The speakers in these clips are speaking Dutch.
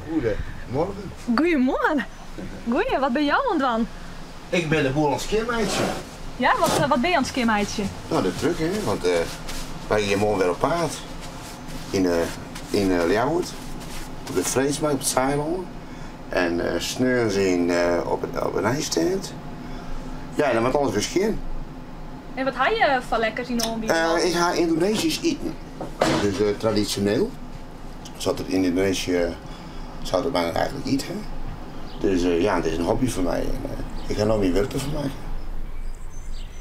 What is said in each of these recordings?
Goedemorgen. Goedemorgen. Goeie, wat ben jij aan het doen? Ik ben de boer aan het skimmeidje. Ja, wat ben je aan het skimmeidje? Nou, dat is druk hè, want wij gaan morgen weer op paard. In Ljouwert, op de Vreesmarkt, op het Zeiland. En sneuren ze op een ijstent. Ja, dan wordt alles weer skin. En wat had je van lekkers in Olmbi? Ik ga Indonesisch eten. Dus traditioneel. Zoals het in Indonesië zou het bijna eigenlijk eten. Dus ja, het is een hobby voor mij. En, ik ga nog meer werk van maken.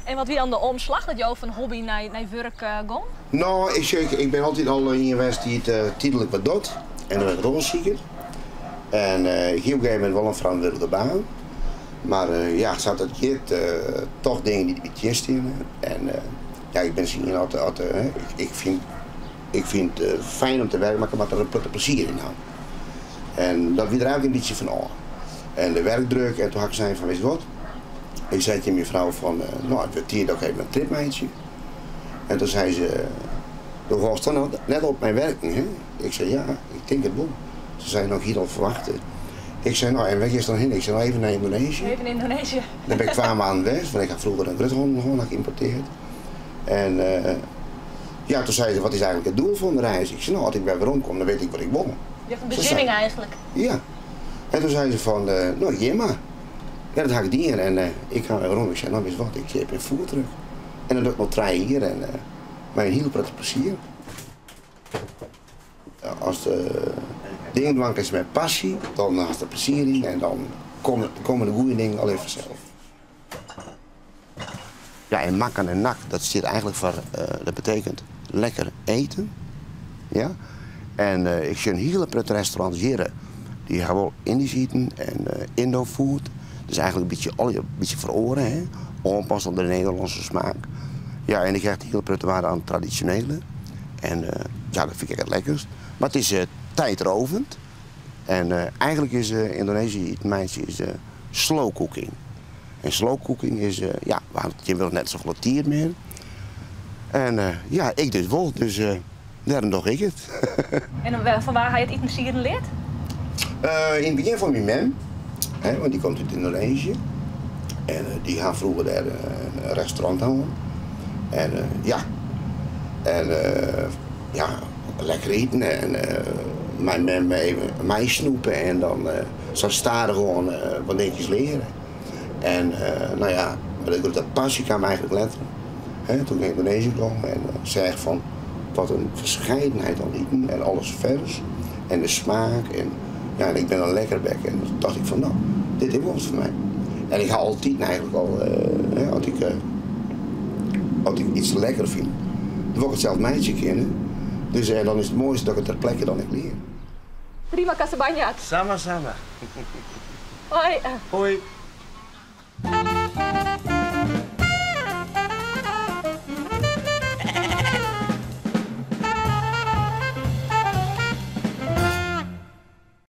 En wat wie dan de omslag dat je van hobby naar werk gaat? Nou, ik ben altijd al in geweest die het tijdelijk wat doet. En dan ben ik rolzieker. En ik heb op een gegeven moment wel een verantwoordelijke baan. Maar ja, zat het hier toch dingen die het best in. En ja, ik ben zien altijd, ik vind het fijn om te werken, maar ik heb er plezier in aan. En dat weer er eigenlijk een beetje van aan. En de werkdruk, en toen had ik gezegd van, weet je wat? Ik zei tegen mijn vrouw van, nou, ik werd hier ook even een tripmeidje. En toen zei ze, dan was dan net op mijn werken, hè? Ik zei, ja, ik denk het wel. Ze zei nog hier al verwachten. Ik zei, nou, en weg is dan heen? Ik zei, nou, even naar Indonesië. Even in Indonesië. Dan ben ik 2 maanden weg, want ik had vroeger een Gruthoorn gewoon geïmporteerd. En ja, toen zei ze, wat is eigenlijk het doel van de reis? Ik zei, nou, als ik bij weer omkom, dan weet ik wat ik wil. Je hebt een bezinning eigenlijk. Ja. En toen zei ze van, nou, ja maar. Ja, dat had ik die en ik ga weer om. Ik zei, nou, weet je wat, ik heb een voertuig. En dan doe ik nog 3 hier en mij een heel prettig plezier. Als de dingdwank is met passie, dan has er plezier in en dan komen de goede dingen al even vanzelf. Ja, en makken en nak, dat zit eigenlijk voor, dat betekent lekker eten. Ja? En ik zie een hele prettig restaurant hier, die gaan wel Indisch eten en Indo-food. Dus eigenlijk een beetje voor oren, hè? Aanpassen op de Nederlandse smaak. Ja, en ik krijg heel prettig waarde aan het traditionele. En ja, dat vind ik het lekkerst. Maar het is tijdrovend. En eigenlijk is Indonesië, het meisje, is slow cooking. En slow cooking is, ja, je wil net zo flotiert meer. En ja, ik dus wel, dus daarom doe ik het. En van waar ga je het eten sieren leert? In het begin van mijn mem, hè, want die komt uit Indonesië. En die gaan vroeger daar een restaurant houden. En ja, en ja, lekker eten en mijn mem even mij snoepen en dan zo staren gewoon wat dingetjes leren. En nou ja, dat passie kwam eigenlijk letterlijk. Hè, toen ik naar Indonesië kwam en zei van wat een verscheidenheid aan eten en alles vers en de smaak en ja, en ik ben een lekkerbek en toen dacht ik van nou, dit is wat voor mij. En ik ga altijd eigenlijk al, als ik iets lekker vind, dan wil ik het zelf meidje kennen. Dus dan is het mooiste dat ik het ter plekke dan ik leer. Terima kasih banyak. Sama-sama. Hoi. Hoi.